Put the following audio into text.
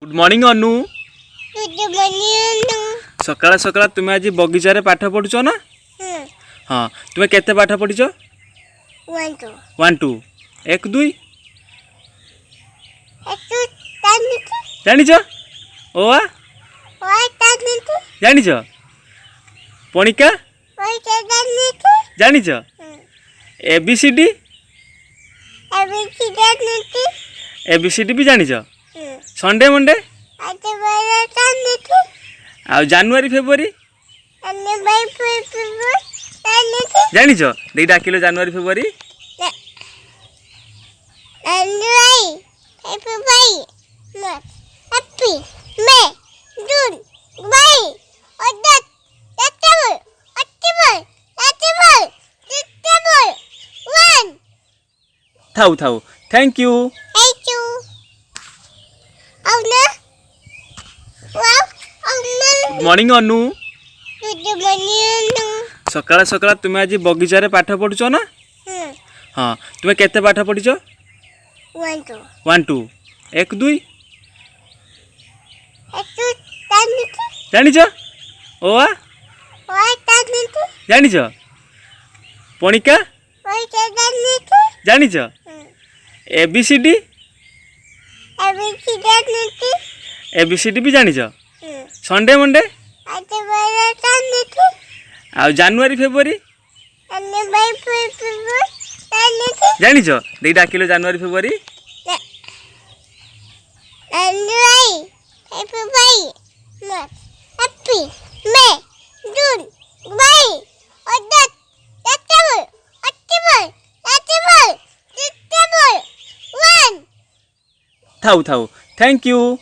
Good morning Anu. Good morning. सकाळ सकाळ तुम्हें आज बगीचारे पाठ पढ़ुच ना? हाँ तुम्हें केते पाठ पढ़िच? 1 2 1 2 1 2 जानिच ओ आ जानिच पणिका जानिच एबीसीडी एबीसीडी भी जानिच संडे मंडे आ जनवरी फेब्रुआरी जानिच देई डाकिलो जनवरी फेब्रुआरी थाउ थाउ thank you. Good morning Anu. सकाळ सकाळ तुम्हें आज बगीचारे पाठ पढ़ुच ना? हाँ तुम्हें केते पाठ पढ़िच? 1 2 1 2 जानिच ओ आ जानिच पणिका जानिच एबीसीडी एबीसीडी भी जानिच संडे मंडे आ जनवरी फेब्रुआरी जानिच देई डाकिलो जनवरी फेब्रुआरी थाउ थाउ थैंक यू।